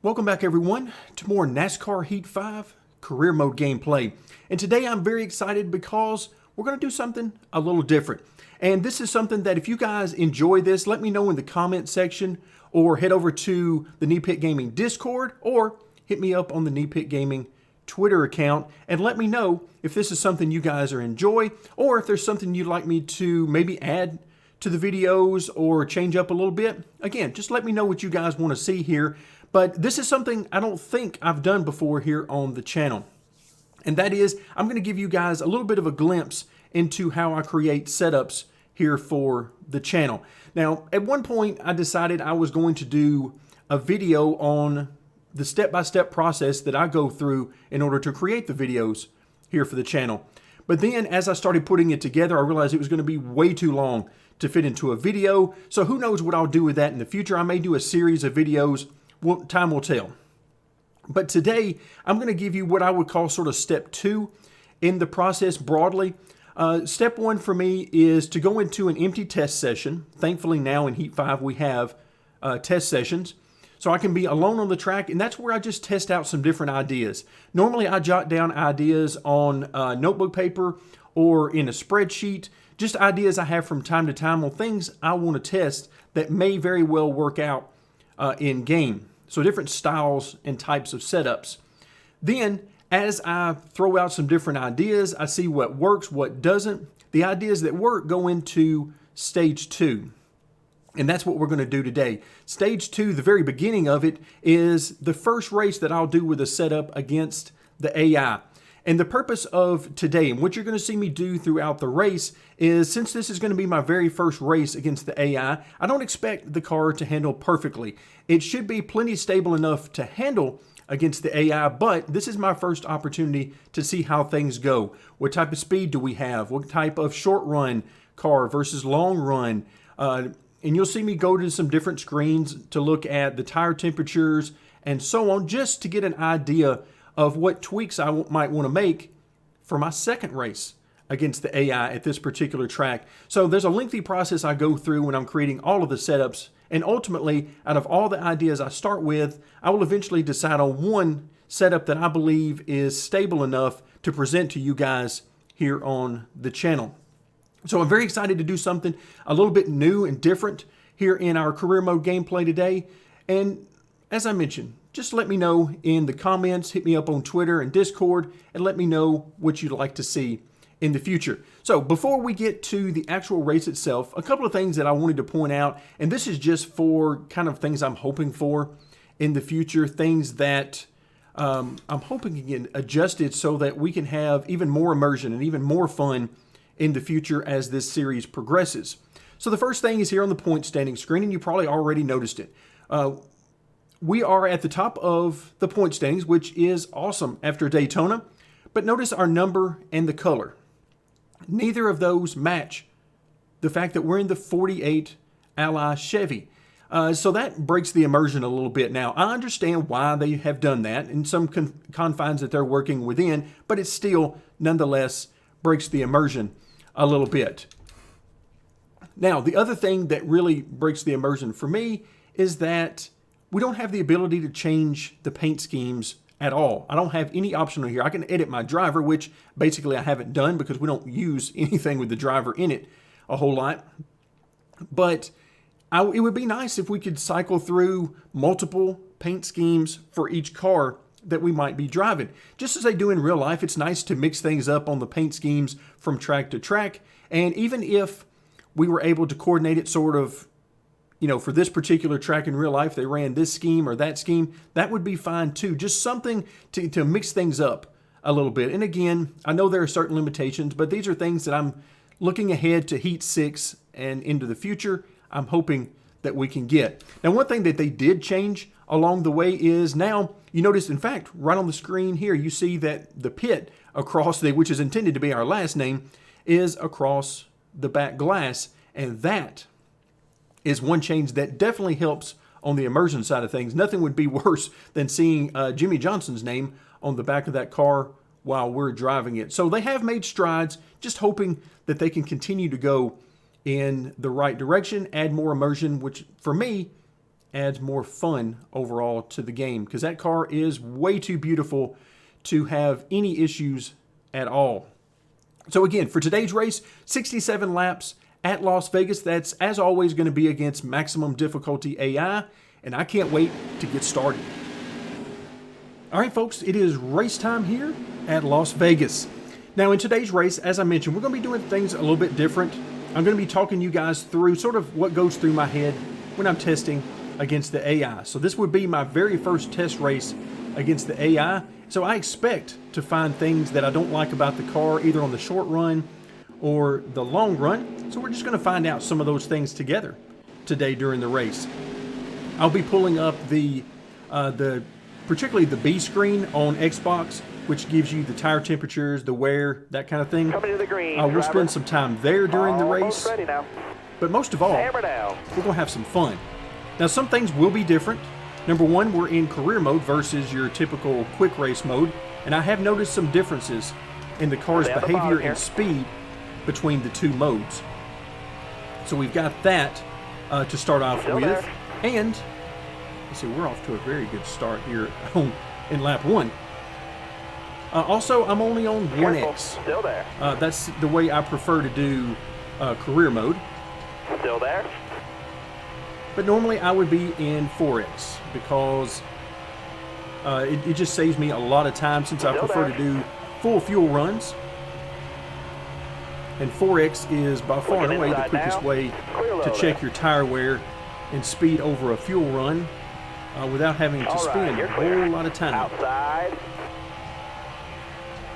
Welcome back everyone to more NASCAR Heat 5 career mode gameplay. And today I'm very excited because we're going to do something a little different. And this is something that if you guys enjoy this, let me know in the comment section or head over to the Knee Pit Gaming Discord or hit me up on the Knee Pit Gaming Twitter account and let me know if this is something you guys are enjoy or if there's something you'd like me to maybe add to the videos or change up a little bit. Again, just let me know what you guys want to see here. But this is something I don't think I've done before here on the channel. And that is, I'm going to give you guys a little bit of a glimpse into how I create setups here for the channel. Now, at one point, I decided I was going to do a video on the step-by-step process that I go through in order to create the videos here for the channel. But then, as I started putting it together, I realized it was going to be way too long to fit into a video. So who knows what I'll do with that in the future. I may do a series of videos. Well, time will tell. But today, I'm going to give you what I would call sort of step 2 in the process broadly. Step 1 for me is to go into an empty test session. Thankfully now in Heat 5 we have test sessions. So I can be alone on the track, and that's where I just test out some different ideas. Normally I jot down ideas on notebook paper or in a spreadsheet, just ideas I have from time to time on things I want to test that may very well work out in game. So different styles and types of setups. Then as I throw out some different ideas, I see what works, what doesn't. The ideas that work go into stage 2. And that's what we're going to do today. Stage 2, the very beginning of it, is the first race that I'll do with a setup against the AI. And the purpose of today, and what you're going to see me do throughout the race, is since this is going to be my very first race against the AI, I don't expect the car to handle perfectly. It should be plenty stable enough to handle against the AI, but this is my first opportunity to see how things go. What type of speed do we have? What type of short run car versus long run? And you'll see me go to some different screens to look at the tire temperatures and so on, just to get an idea of what tweaks I might want to make for my second race against the AI at this particular track. So there's a lengthy process I go through when I'm creating all of the setups, and ultimately, out of all the ideas I start with, I will eventually decide on one setup that I believe is stable enough to present to you guys here on the channel. So I'm very excited to do something a little bit new and different here in our career mode gameplay today. And as I mentioned, just let me know in the comments, hit me up on Twitter and Discord, and let me know what you'd like to see in the future. So before we get to the actual race itself, a couple of things that I wanted to point out, and this is just for kind of things I'm hoping for in the future, things that I'm hoping can get adjusted so that we can have even more immersion and even more fun in the future as this series progresses. So the first thing is here on the point standing screen, and you probably already noticed it. We are at the top of the point standings, which is awesome after Daytona. But notice our number and the color. Neither of those match the fact that we're in the 48 Ally Chevy. So that breaks the immersion a little bit. Now, I understand why they have done that in some confines that they're working within, but it still, nonetheless, breaks the immersion a little bit. Now, the other thing that really breaks the immersion for me is that we don't have the ability to change the paint schemes at all. I don't have any option on here. I can edit my driver, which basically I haven't done because we don't use anything with the driver in it a whole lot. But it would be nice if we could cycle through multiple paint schemes for each car that we might be driving. Just as they do in real life, it's nice to mix things up on the paint schemes from track to track. And even if we were able to coordinate it sort of, you know, for this particular track in real life, they ran this scheme or that scheme, that would be fine too. Just something to mix things up a little bit. And again, I know there are certain limitations, but these are things that I'm looking ahead to Heat 6 and into the future, I'm hoping that we can get. Now, one thing that they did change along the way is now, you notice, in fact, right on the screen here, you see that the pit across which is intended to be our last name, is across the back glass. And that is one change that definitely helps on the immersion side of things. Nothing would be worse than seeing Jimmy Johnson's name on the back of that car while we're driving it. So they have made strides, just hoping that they can continue to go in the right direction, add more immersion, which for me adds more fun overall to the game, because that car is way too beautiful to have any issues at all. So again, for today's race, 67 laps at Las Vegas. That's, as always, going to be against maximum difficulty AI, and I can't wait to get started. All right, folks, it is race time here at Las Vegas. Now, in today's race, as I mentioned, we're going to be doing things a little bit different. I'm going to be talking you guys through sort of what goes through my head when I'm testing against the AI. So this would be my very first test race against the AI. So I expect to find things that I don't like about the car, either on the short run or the long run. So we're just going to find out some of those things together today during the race. I'll be pulling up particularly the B screen on Xbox, which gives you the tire temperatures, the wear, that kind of thing. Coming to the green, we'll spend some time there during the race. Ready now. But most of all, Hammer down. we're going to have some fun. Now, some things will be different. Number one, we're in career mode versus your typical quick race mode. And I have noticed some differences in the car's behavior and speed between the two modes. So we've got that to start off Still with. there. And, let's see, we're off to a very good start here in lap one. Also, I'm only on 1X. Still there. That's the way I prefer to do career mode. Still there. But normally I would be in 4X because it just saves me a lot of time, since I Still prefer there. to do full fuel runs. And 4X is by far and Looking away the inside quickest now. way Clear low to check there. your tire wear and speed over a fuel run without having to All right, spend you're a clear. whole lot of time. Outside.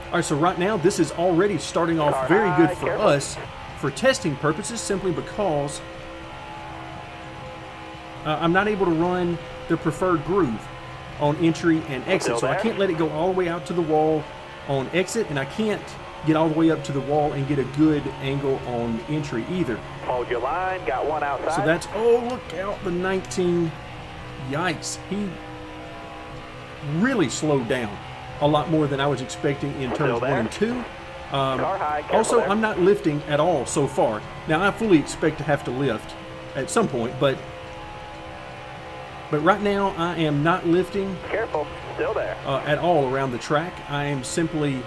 All right, so right now this is already starting off Car very good high, for careful. us for testing purposes, simply because I'm not able to run the preferred groove on entry and exit. Still So I there? can't let it go all the way out to the wall on exit, and I can't get all the way up to the wall and get a good angle on entry either. Hold your line. Got one outside. So that's, oh, look out, the 19. Yikes. He really slowed down a lot more than I was expecting in turns Still 1 there? and 2. Car high. Careful Also, there. I'm not lifting at all so far. Now, I fully expect to have to lift at some point, but right now I am not lifting Careful. Still there. at all around the track. I am simply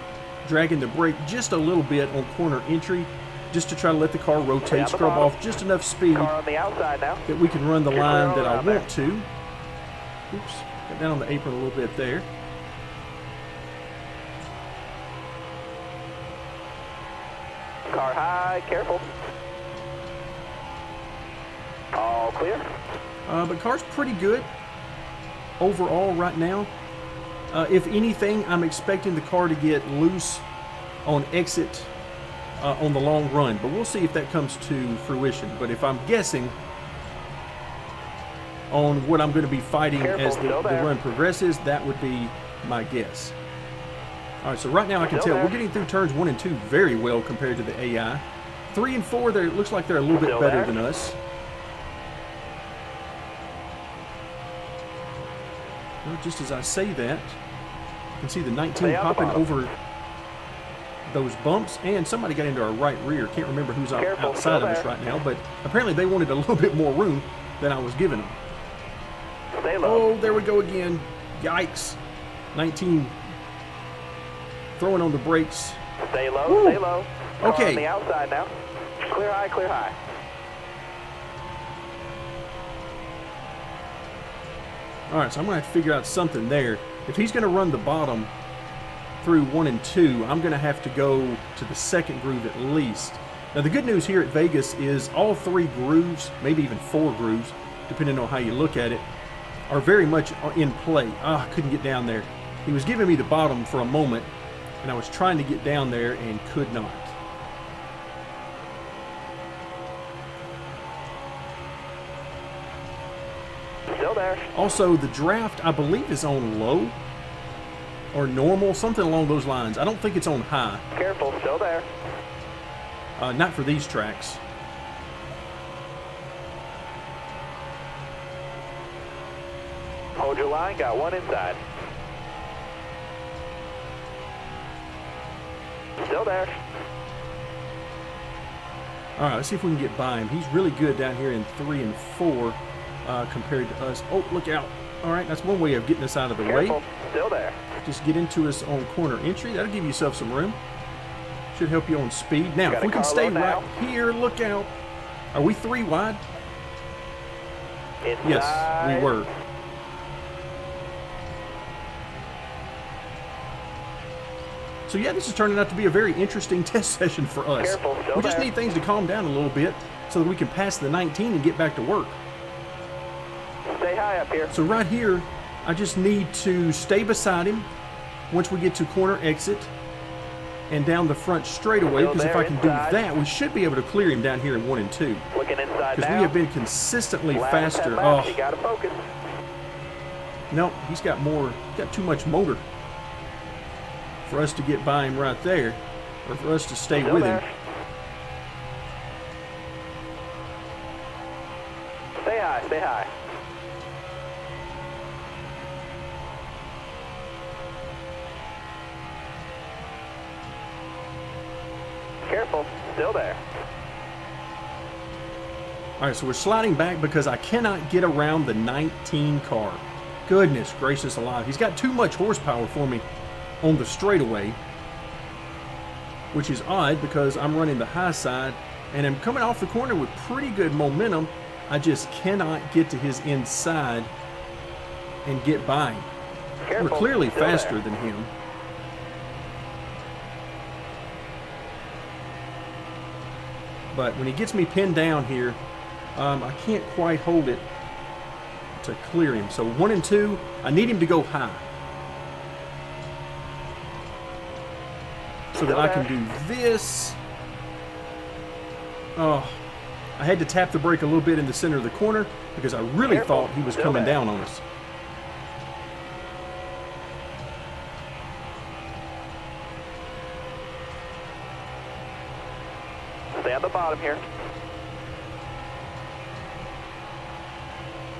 dragging the brake just a little bit on corner entry, just to try to let the car rotate, Down the scrub bottom. off just enough speed Car on the outside now. that we can run the You're line clear that I around there. want to. Oops, got down on the apron a little bit there. Car high. Careful. All clear. But car's pretty good overall right now. If anything, I'm expecting the car to get loose on exit on the long run, but we'll see if that comes to fruition. But if I'm guessing on what I'm going to be fighting Careful, as the still there. run progresses, that would be my guess. All right, so right now I can Still tell there. we're getting through turns 1 and 2 very well compared to the AI. 3 and 4, it looks like they're a little bit Still better there. than us. Well, just as I say that, I can see the 19 Stay on the popping bottom. over those bumps, and somebody got into our right rear. Can't remember who's Careful, outside still of us there. right now, but apparently they wanted a little bit more room than I was giving them. Stay low. Oh, there we go again. Yikes. 19 throwing on the brakes. Stay low. Woo. Stay low. Car Okay. on the outside now. Clear high. Clear high. All right, so I'm going to have to figure out something there. If he's going to run the bottom through 1 and 2, I'm going to have to go to the second groove at least. Now, the good news here at Vegas is all 3 grooves, maybe even 4 grooves, depending on how you look at it, are very much in play. I couldn't get down there. He was giving me the bottom for a moment, and I was trying to get down there and could not. Still there. Also, the draft, I believe, is on low or normal, something along those lines. I don't think it's on high. Careful. Still there. Not for these tracks. Hold your line. Got one inside. Still there. All right, let's see if we can get by him. He's really good down here in 3 and 4. compared to us. Oh, look out. All right, that's one way of getting us out of the Careful. way. Still there. Just get into us on corner entry. That'll give yourself some room. Should help you on speed. Now, Got if a we can car stay low now. right here, look out. Are we 3 wide? Inside. Yes, we were. So yeah, this is turning out to be a very interesting test session for us. Careful, still We just there. need things to calm down a little bit so that we can pass the 19 and get back to work. Stay high up here. So right here, I just need to stay beside him once we get to corner exit and down the front straightaway, Still because if there I can do inside. that, we should be able to clear him down here in 1 and 2. Looking inside Because now. we have been consistently Last faster. 10 laps, You Oh, gotta focus. no, he's got too much motor for us to get by him right there, or for us to stay Still with there. him. Stay high, stay high. Careful, still there. All right, so we're sliding back because I cannot get around the 19 car. Goodness gracious alive. He's got too much horsepower for me on the straightaway, which is odd because I'm running the high side and I'm coming off the corner with pretty good momentum. I just cannot get to his inside and get by him. Careful, We're clearly still faster there. than him. But when he gets me pinned down here, I can't quite hold it to clear him. So 1 and 2, I need him to go high so that I can do this. Oh, I had to tap the brake a little bit in the center of the corner because I really Careful, thought he was still coming there. down on us. Stay on the bottom here.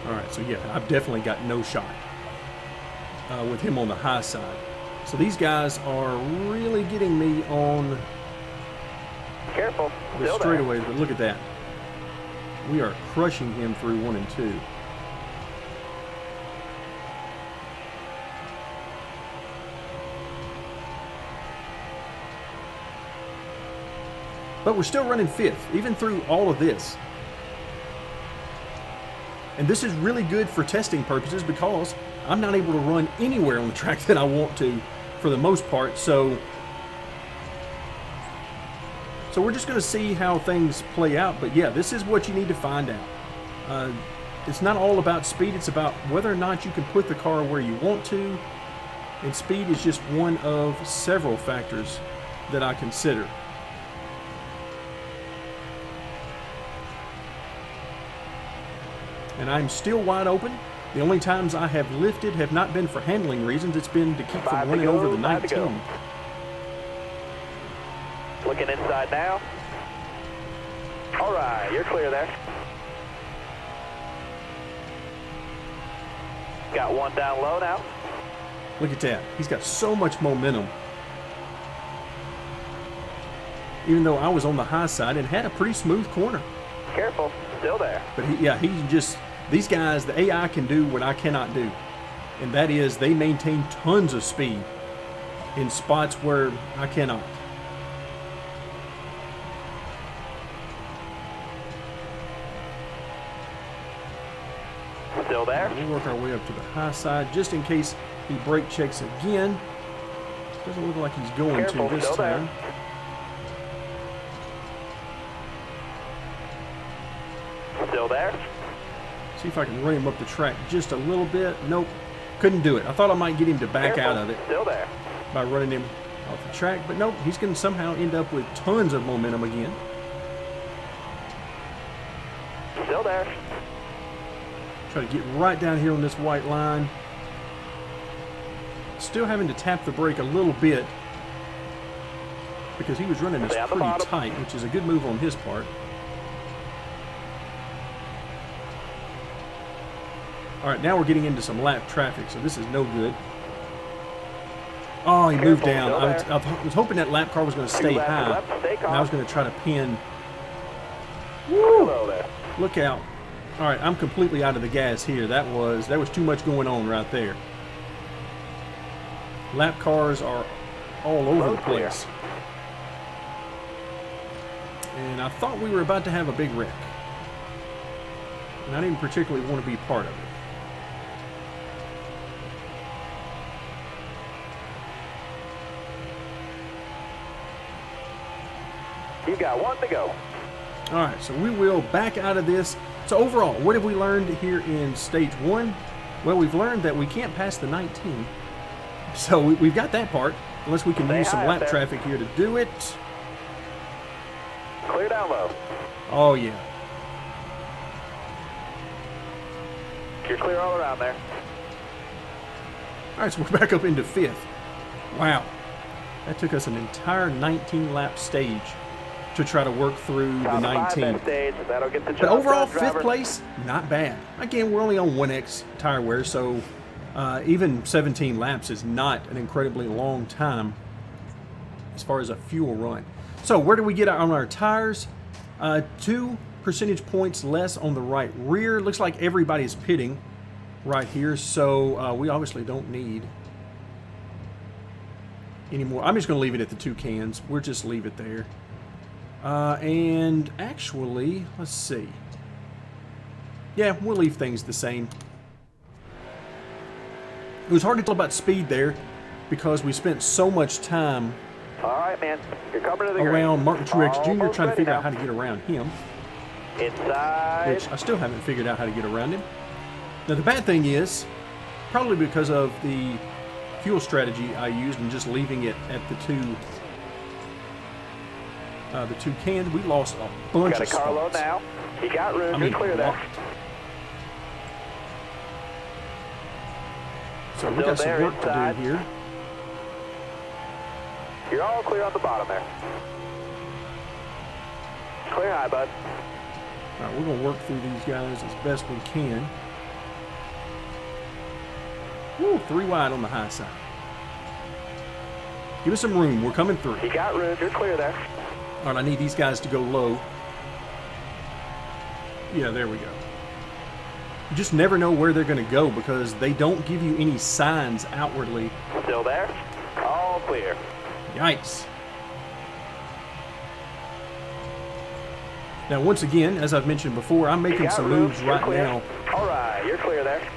All right, so yeah, I've definitely got no shot with him on the high side. So these guys are really getting me on Careful, the still there. straightaways, but look at that. We are crushing him through 1 and 2. But we're still running 5th, even through all of this. And this is really good for testing purposes because I'm not able to run anywhere on the track that I want to for the most part. So we're just going to see how things play out. But yeah, this is what you need to find out. It's not all about speed. It's about whether or not you can put the car where you want to. And speed is just one of several factors that I consider. And I'm still wide open. The only times I have lifted have not been for handling reasons. It's been to keep from 5 to running go, over the 5 to go. 19. Looking inside now. All right, you're clear there. Got one down low now. Look at that. He's got so much momentum. Even though I was on the high side and had a pretty smooth corner. Careful, still there. But these guys, the AI can do what I cannot do. And that is they maintain tons of speed in spots where I cannot. Still there. We'll work our way up to the high side just in case he brake checks again. Doesn't look like he's going Careful, to this still there. time. Still there. See if I can run him up the track just a little bit. Nope, couldn't do it. I thought I might get him to back Careful, out of it Still there. by running him off the track, but nope, he's going to somehow end up with tons of momentum again. Still there. Try to get right down here on this white line. Still having to tap the brake a little bit because he was running us Stay on the pretty bottom. tight, which is a good move on his part. All right, now we're getting into some lap traffic, so this is no good. Oh, he moved Careful, down. still I was hoping that lap car was going to stay laps high, left, stay and I was calm. going to try to pin. Hello there. Look out. All right, I'm completely out of the gas here. That was too much going on right there. Lap cars are all over the place. And I thought we were about to have a big wreck. And I didn't particularly want to be part of it. You got one to go. All right, so we will back out of this. So overall, what have we learned here in stage 1? Well, we've learned that we can't pass the 19. So we've got that part, unless we can use some lap traffic here to do it. Clear down low. Oh, yeah. You're clear all around there. All right, so we're back up into 5th. Wow. That took us an entire 19-lap stage to try to work through the 19. That'll get the but overall, 5th place, not bad. Again, we're only on 1X tire wear, so even 17 laps is not an incredibly long time as far as a fuel run. So where do we get on our tires? 2 percentage points less on the right rear. Looks like everybody's pitting right here, so we obviously don't need any more. I'm just going to leave it at the 2 cans. We'll just leave it there. And actually, let's see. Yeah, we'll leave things the same. It was hard to tell about speed there because we spent so much time all right, man. You're coming to the around green. Martin Truex Jr. Almost trying to figure ready out how to get around him. Inside. Which I still haven't figured out how to get around him. Now, the bad thing is, probably because of the fuel strategy I used and just leaving it at the 2 cans, we lost a bunch of spots. Got a car low now. You got room. You're clear there. So we got some work to do here. You're all clear on the bottom there. Clear high, bud. All right, we're going to work through these guys as best we can. Woo, 3 wide on the high side. Give us some room. We're coming through. You got room. You're clear there. All right, I need these guys to go low. Yeah, there we go. You just never know where they're going to go because they don't give you any signs outwardly. Still there? All clear. Yikes. Now, once again, as I've mentioned before, I'm making some moves right now. All right, you're clear there.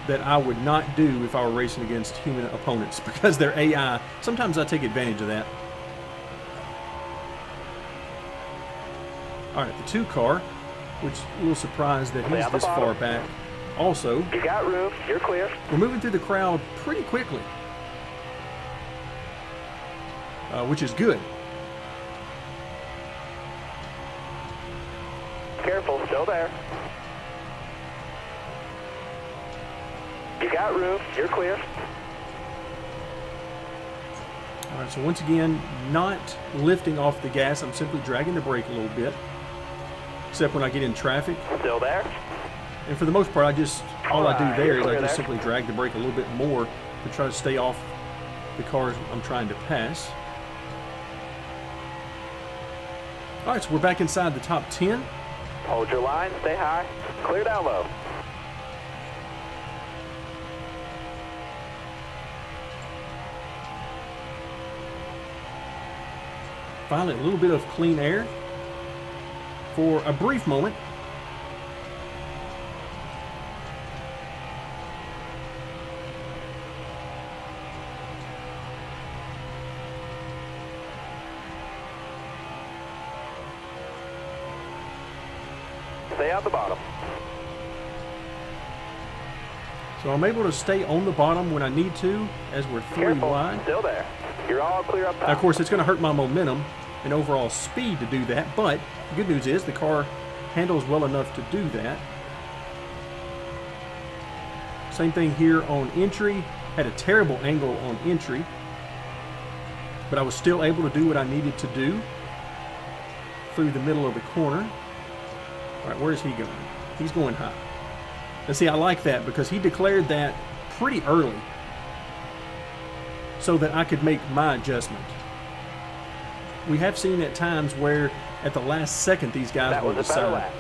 That I would not do if I were racing against human opponents because they're AI. Sometimes I take advantage of that. All right, the 2 car, which a little surprised that he's this far back. Also, you got room. You're clear. We're moving through the crowd pretty quickly, which is good. Careful, still there. You got room. You're clear. All right, so once again, not lifting off the gas. I'm simply dragging the brake a little bit, except when I get in traffic. Still there. And for the most part, all I do there is I just simply drag the brake a little bit more to try to stay off the cars I'm trying to pass. All right, so we're back inside the top 10. Hold your line, stay high, clear down low. Finally, a little bit of clean air for a brief moment. Stay on the bottom. So I'm able to stay on the bottom when I need to, as we're 3 wide. Still there. You're all clear up top. Now, of course, it's going to hurt my momentum and overall speed to do that, but the good news is the car handles well enough to do that. Same thing here on entry. Had a terrible angle on entry, but I was still able to do what I needed to do through the middle of the corner. All right, where's he going? He's going high. And see, I like that because he declared that pretty early so that I could make my adjustment. We have seen at times where at the last second these guys will decide.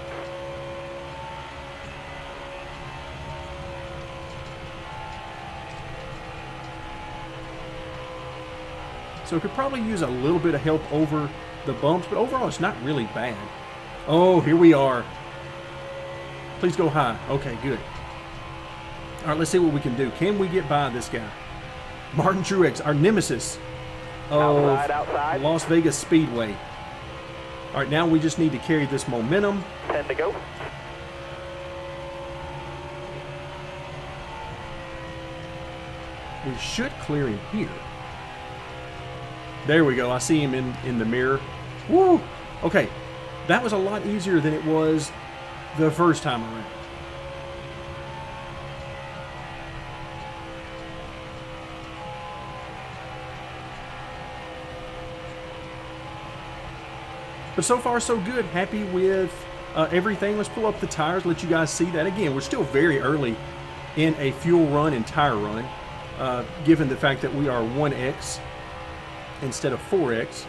So it could probably use a little bit of help over the bumps, but overall it's not really bad. Oh, here we are. Please go high. Okay, good. All right, let's see what we can do. Can we get by this guy? Martin Truex, our nemesis of outside. Las Vegas Speedway. All right, now we just need to carry this momentum. 10 to go. We should clear him here. There we go. I see him in the mirror. Woo! Okay, that was a lot easier than it was the first time around. But so far, so good. Happy with everything. Let's pull up the tires, let you guys see that. Again, we're still very early in a fuel run and tire run, given the fact that we are 1X instead of 4X.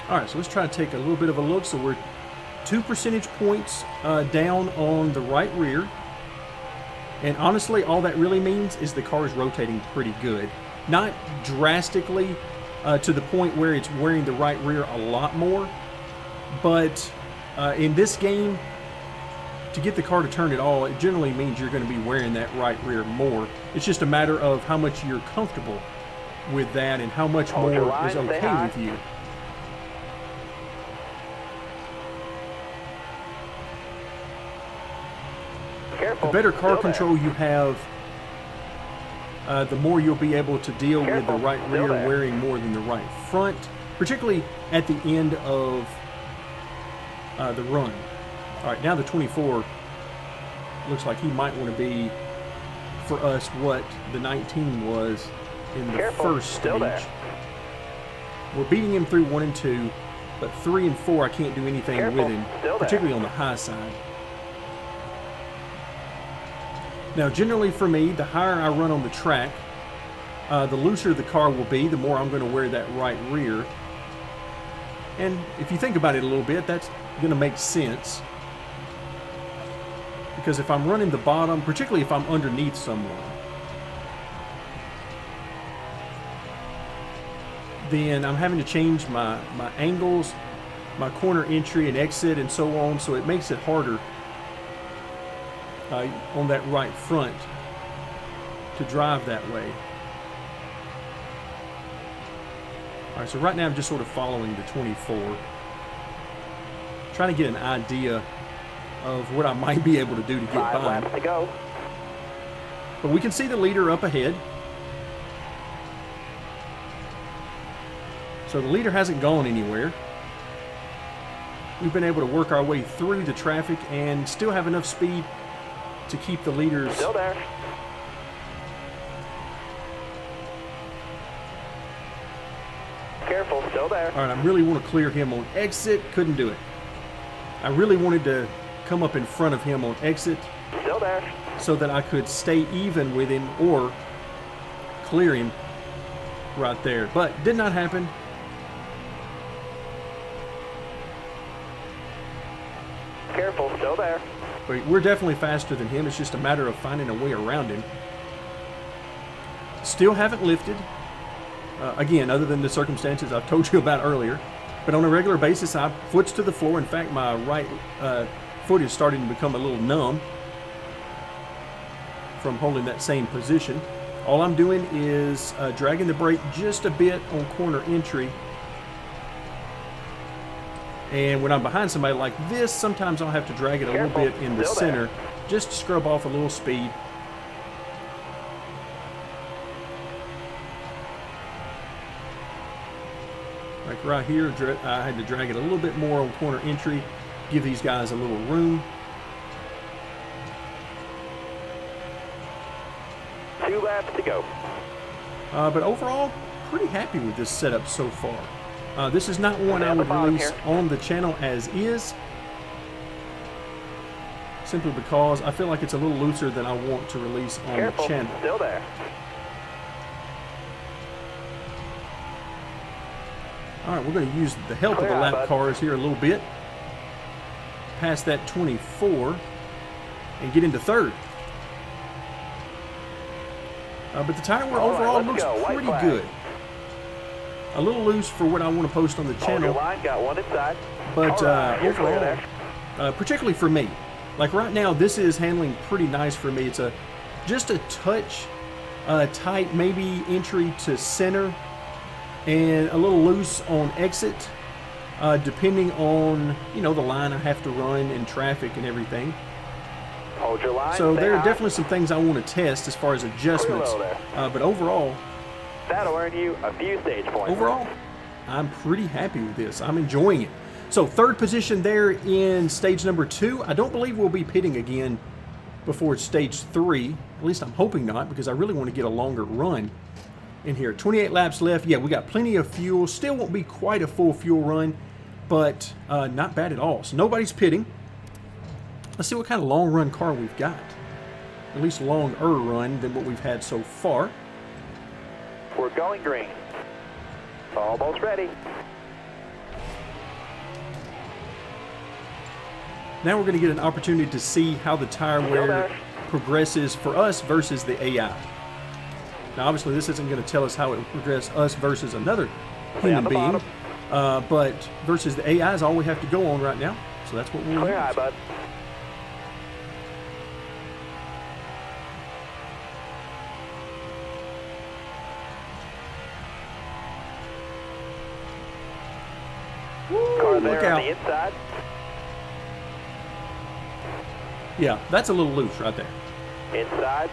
All right, so let's try to take a little bit of a look. So we're 2 percentage points down on the right rear. And honestly, all that really means is the car is rotating pretty good. Not drastically to the point where it's wearing the right rear a lot more. But in this game, to get the car to turn at all, it generally means you're going to be wearing that right rear more. It's just a matter of how much you're comfortable with that and how much more is okay with you. Careful. The better car control you have, the more you'll be able to deal with the right rear wearing more than the right front, particularly at the end of the run. All right, now the 24 looks like he might want to be, for us, what the 19 was in the first stage. We're beating him through 1 and 2, but 3 and 4 I can't do anything with him, particularly on the high side. Now, generally for me, the higher I run on the track, the looser the car will be, the more I'm going to wear that right rear. And if you think about it a little bit, that's going to make sense. Because if I'm running the bottom, particularly if I'm underneath someone, then I'm having to change my angles, my corner entry and exit and so on, so it makes it harder on that right front to drive that way. All right, so right now I'm just sort of following the 24, trying to get an idea of what I might be able to do to get by. 5 laps to go. But we can see the leader up ahead. So the leader hasn't gone anywhere. We've been able to work our way through the traffic and still have enough speed to keep the leaders Still there. Careful, still there. All right, I really want to clear him on exit. Couldn't do it. I really wanted to come up in front of him on exit Still there. so that I could stay even with him or clear him right there. But did not happen. Careful, still there. But we're definitely faster than him. It's just a matter of finding a way around him. Still haven't lifted. Again, other than the circumstances I've told you about earlier. But on a regular basis, I foot's to the floor. In fact, my right foot is starting to become a little numb from holding that same position. All I'm doing is dragging the brake just a bit on corner entry. And when I'm behind somebody like this, sometimes I'll have to drag it a little bit in the center just to scrub off a little speed. Like right here, I had to drag it a little bit more on corner entry, give these guys a little room. 2 laps to go. But overall, pretty happy with this setup so far. This is not one I would release on the channel as is, simply because I feel like it's a little looser than I want to release on the channel. Still there. All right, we're going to use the help of the lap cars here a little bit. Past that 24 and get into third. But the tire wear All right, overall let's looks go. White pretty flag. good. A little loose for what I want to post on the Hold your channel, line, got one inside. but All right, you're clear overall, there. particularly for me, like right now, this is handling pretty nice for me. It's just a touch tight, maybe entry to center, and a little loose on exit, depending on the line I have to run in traffic and everything. Hold your line. So stay there are high. definitely some things I want to test as far as adjustments, low there. but overall, That'll earn you a few stage points. I'm pretty happy with this. I'm enjoying it. So third position there in stage number 2. I don't believe we'll be pitting again before stage 3. At least I'm hoping not, because I really want to get a longer run in here. 28 laps left. Yeah, we got plenty of fuel. Still won't be quite a full fuel run, but not bad at all. So nobody's pitting. Let's see what kind of long run car we've got. At least longer run than what we've had so far. We're going green. Almost ready. Now we're going to get an opportunity to see how the tire wear progresses for us versus the AI. Now obviously this isn't going to tell us how it will progress us versus another human being, but versus the AI is all we have to go on right now. So that's what we'll Clear use. high, bud. Car Look there on out. the inside. Yeah, that's a little loose right there. Inside.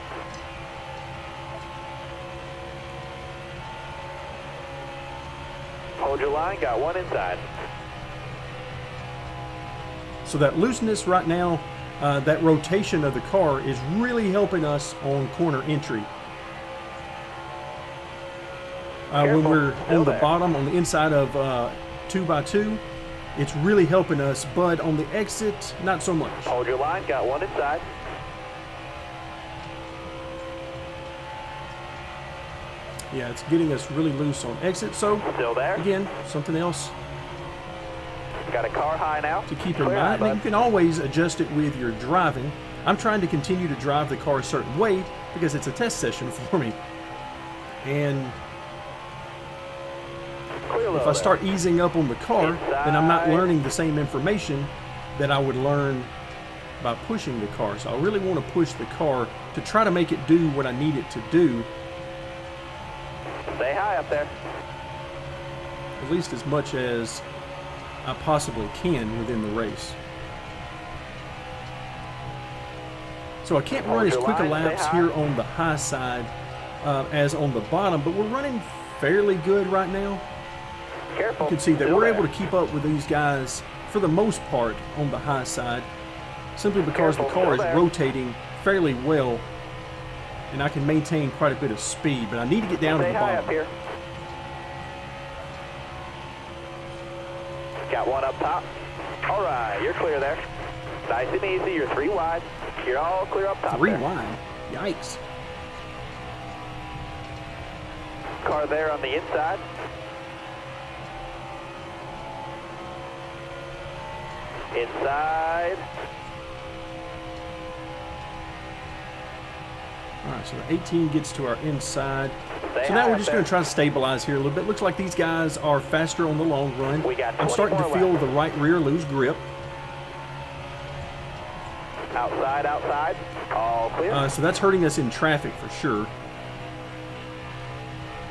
Hold your line, got one inside. So that looseness right now, that rotation of the car is really helping us on corner entry. When we're on the bottom, on the inside of 2x2, it's really helping us, but on the exit, not so much. Hold your line, got one inside. Yeah, it's getting us really loose on exit. So Still there. again, something else Got a car high now. to keep in Clear high, mind. Now, you bud. can always adjust it with your driving. I'm trying to continue to drive the car a certain way because it's a test session for me. And Clear low if I there. start easing up on the car, then I'm not learning the same information that I would learn by pushing the car. So I really want to push the car to try to make it do what I need it to do, Stay high up there. at least as much as I possibly can within the race. So I can't run as quick a laps here on the high side as on the bottom, but we're running fairly good right now. Careful. You can see that Still we're there. able to keep up with these guys for the most part on the high side, simply because the car is rotating fairly well and I can maintain quite a bit of speed, but I need to get down to Stay the high up bottom. here. Got one up top. All right, you're clear there. Nice and easy. You're 3 wide. You're all clear up top. 3 there. wide. Yikes. Car there on the inside. Inside. All right, so the 18 gets to our inside. Stay So now high we're up just there. going to try to stabilize here a little bit. Looks like these guys are faster on the long run. We got I'm starting to 24 feel left. the right rear lose grip. Outside, outside. All clear. So that's hurting us in traffic for sure.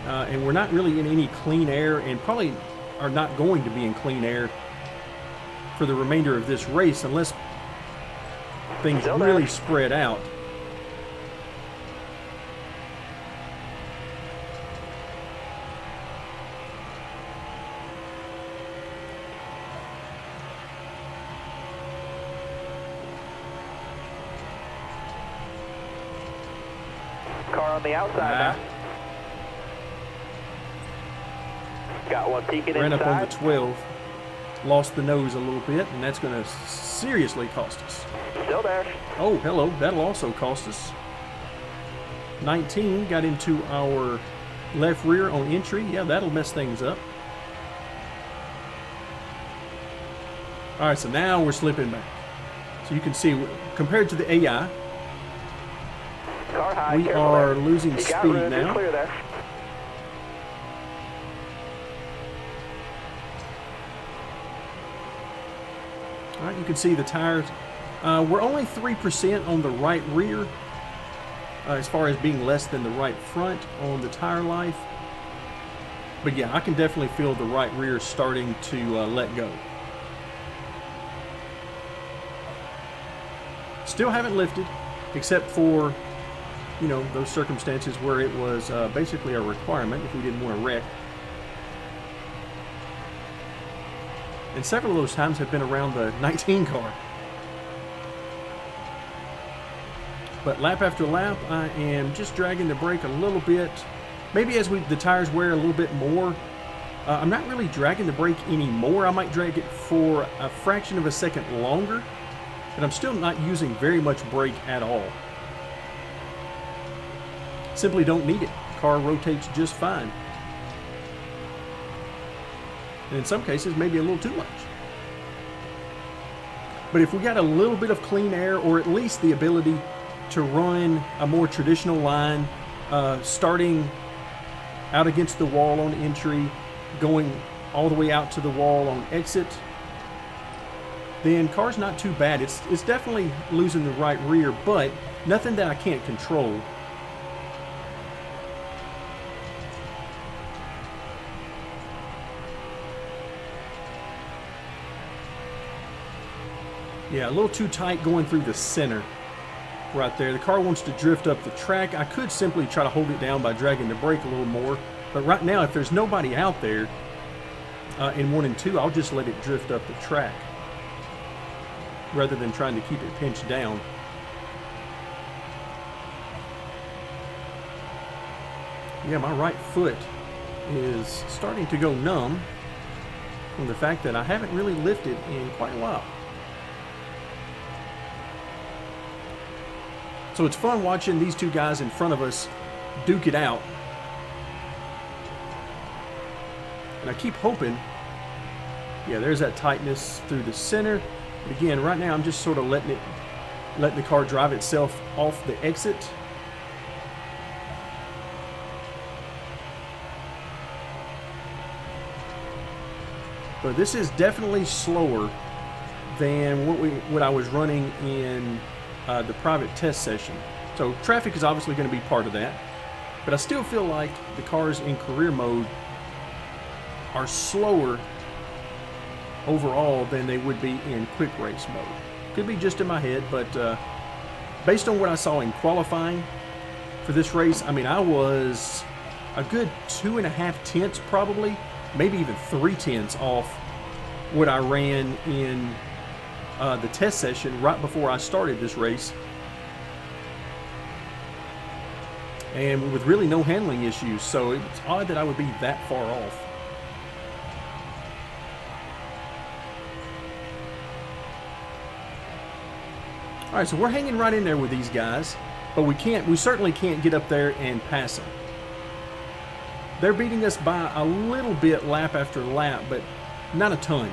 And we're not really in any clean air, and probably are not going to be in clean air for the remainder of this race unless things Still there. really spread out. Car on the outside now. Got one peeking Ran up on the inside. 12, lost the nose a little bit, and that's going to seriously cost us. Still there. Oh, hello, that'll also cost us. 19 got into our left rear on entry. Yeah, that'll mess things up. All right, so now we're slipping back. So you can see, compared to the AI, Car high, we careful are there. losing You speed got room, now. you're clear there. All right, you can see the tires. We're only 3% on the right rear as far as being less than the right front on the tire life. But yeah, I can definitely feel the right rear starting to let go. Still haven't lifted, except for, you know, those circumstances where it was basically a requirement if we didn't want to wreck. And several of those times have been around the 19 car. But lap after lap, I am just dragging the brake a little bit. Maybe as the tires wear a little bit more, I'm not really dragging the brake anymore. I might drag it for a fraction of a second longer, and I'm still not using very much brake at all. Simply don't need it. Car rotates just fine. And in some cases, maybe a little too much. But if we got a little bit of clean air, or at least the ability to run a more traditional line, starting out against the wall on entry, going all the way out to the wall on exit, then car's not too bad. It's definitely losing the right rear, but nothing that I can't control. Yeah, a little too tight going through the center right there. The car wants to drift up the track. I could simply try to hold it down by dragging the brake a little more, but right now, if there's nobody out there in 1 and 2, I'll just let it drift up the track rather than trying to keep it pinched down. Yeah, my right foot is starting to go numb from the fact that I haven't really lifted in quite a while. So it's fun watching these two guys in front of us duke it out. And I keep hoping, yeah, there's that tightness through the center. But again, right now I'm just sort of letting the car drive itself off the exit. But this is definitely slower than what I was running in the private test session. So traffic is obviously going to be part of that, but I still feel like the cars in career mode are slower overall than they would be in quick race mode. Could be just in my head, but based on what I saw in qualifying for this race, I mean, I was a good 2.5 tenths probably, maybe even 3 tenths off what I ran in the test session right before I started this race, and with really no handling issues. So it's odd that I would be that far off. All right, so we're hanging right in there with these guys, but we certainly can't get up there and pass them. They're beating us by a little bit lap after lap, but not a ton.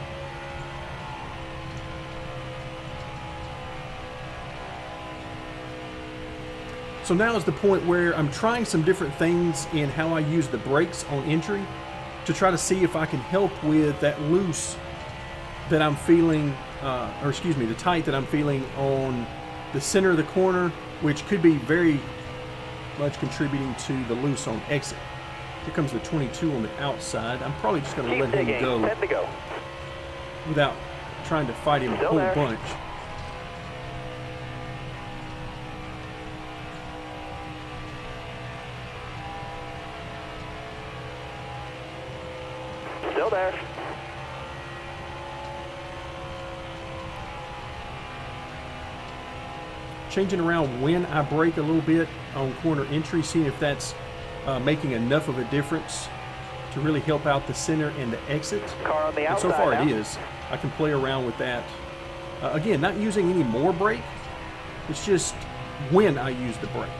So now is the point where I'm trying some different things in how I use the brakes on entry to try to see if I can help with that loose that I'm feeling, the tight that I'm feeling on the center of the corner, which could be very much contributing to the loose on exit. Here comes the 22 on the outside. I'm probably just going to let him go without trying to fight him a whole bunch. Still there. Changing around when I brake a little bit on corner entry, seeing if that's making enough of a difference to really help out the center and the exit. Car on the And outside so far now. it is. I can play around with that. Again, not using any more brake. It's just when I use the brake.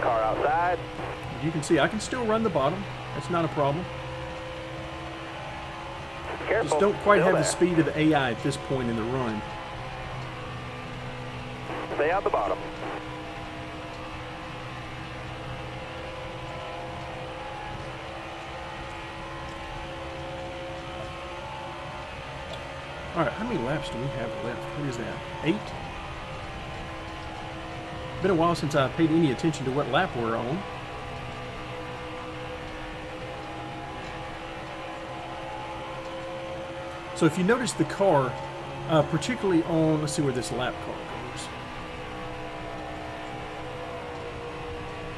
Car outside. You can see I can still run the bottom. That's not a problem. Careful. Just don't quite Still have there. the speed of the AI at this point in the run. Stay on the bottom. All right, how many laps do we have left? What is that? 8? Been a while since I paid any attention to what lap we're on. So if you notice the car, particularly on, let's see where this lap car goes.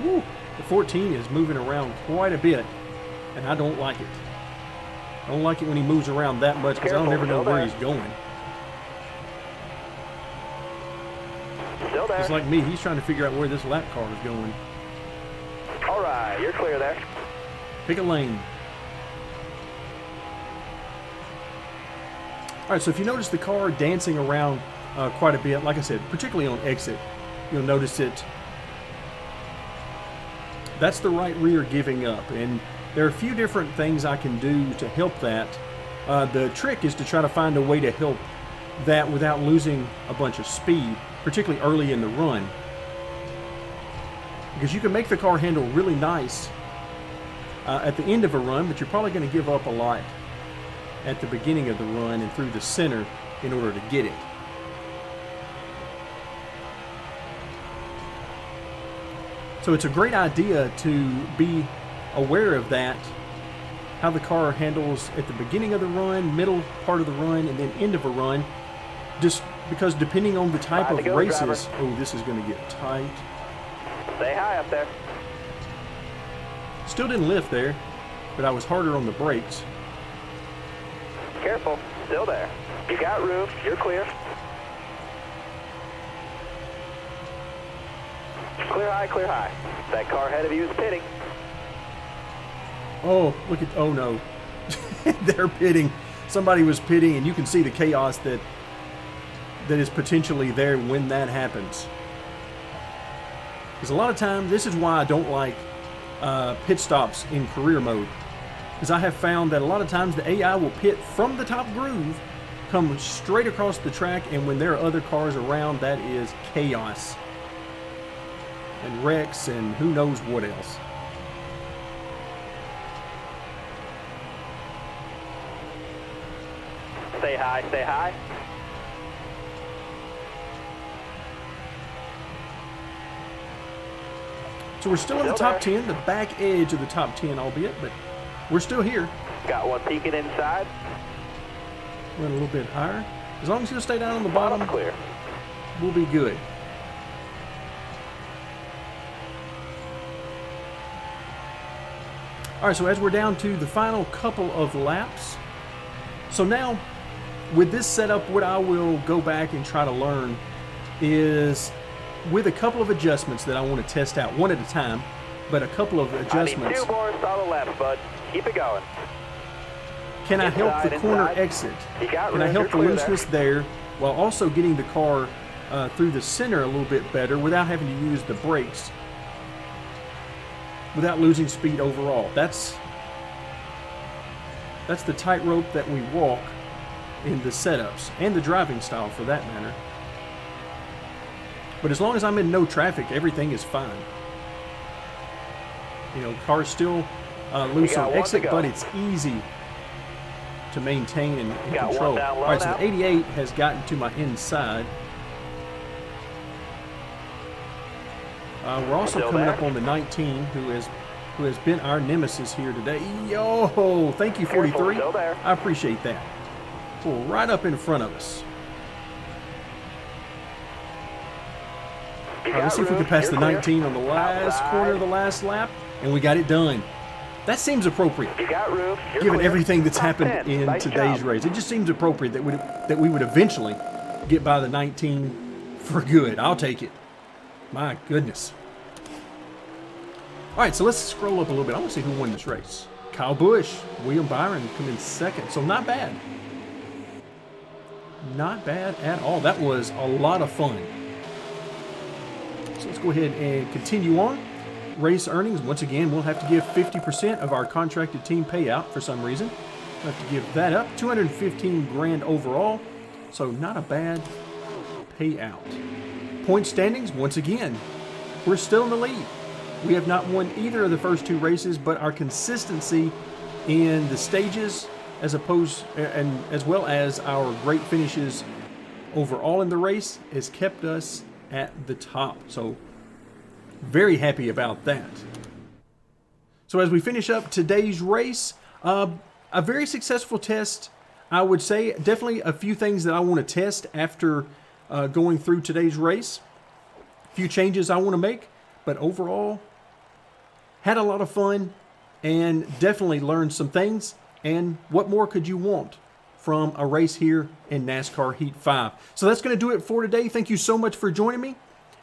Woo, the 14 is moving around quite a bit, and I don't like it. I don't like it when he moves around that much because I don't ever know where he's going. Still there. Just like me, he's trying to figure out where this lap car is going. All right, you're clear there. Pick a lane. All right, so if you notice the car dancing around quite a bit, like I said, particularly on exit, you'll notice it. That's the right rear giving up, and there are a few different things I can do to help that. The trick is to try to find a way to help that without losing a bunch of speed, particularly early in the run. Because you can make the car handle really nice at the end of a run, but you're probably going to give up a lot at the beginning of the run and through the center in order to get it. So it's a great idea to be aware of that, how the car handles at the beginning of the run, middle part of the run, and then end of a run. Just because depending on the type of races, oh, this is going to get tight. Stay high up there. Still didn't lift there, but I was harder on the brakes. Careful, still there. You got room, you're clear. Clear high, clear high. That car ahead of you is pitting. Oh, look at, oh no. They're pitting. Somebody was pitting, and you can see the chaos that is potentially there when that happens. Because a lot of times, this is why I don't like pit stops in career mode. Because I have found that a lot of times the AI will pit from the top groove, come straight across the track, and when there are other cars around, that is chaos. And wrecks and who knows what else. Stay high, stay high. So we're still in the top 10, the back edge of the top 10, albeit, but we're still here. Got one peeking inside. Run a little bit higher. As long as you'll stay down on the bottom, Clear. we'll be good. All right, so as we're down to the final couple of laps, so now with this setup, what I will go back and try to learn is with a couple of adjustments that I want to test out one at a time, but a couple of adjustments. I need 2 more solid laps, bud. Keep it going. Can I help the corner exit? Can I help the looseness there while also getting the car through the center a little bit better without having to use the brakes, without losing speed overall? That's the tightrope that we walk in the setups and the driving style for that matter. But as long as I'm in no traffic, everything is fine. You know, car's still loose on exit, but it's easy to maintain and control. All right, so the 88 has gotten to my inside. We're also coming up on the 19, who has been our nemesis here today. Yo, thank you, 43. I appreciate that. Pull right up in front of us. All right, let's see if we can pass the 19 on the last corner of the last lap, and we got it done. That seems appropriate, given everything that's happened in today's race. It just seems appropriate that we would eventually get by the 19 for good. I'll take it. My goodness. All right, so let's scroll up a little bit. I want to see who won this race. Kyle Busch, William Byron come in second, so not bad. Not bad at all. That was a lot of fun. So let's go ahead and continue on. Race earnings, once again, we'll have to give 50% of our contracted team payout for some reason. We'll have to give that up. 215 grand overall, so not a bad payout. point standings, once again, we're still in the lead. We have not won either of the first two races, but our consistency in the stages, as well as our great finishes overall in the race, has kept us at the top. So very happy about that. So as we finish up today's race, a very successful test, I would say. Definitely a few things that I want to test after going through today's race. A few changes I want to make, but overall, had a lot of fun and definitely learned some things. And what more could you want from a race here in NASCAR Heat 5? So that's going to do it for today. Thank you so much for joining me,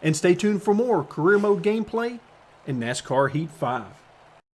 and stay tuned for more career mode gameplay in NASCAR Heat 5.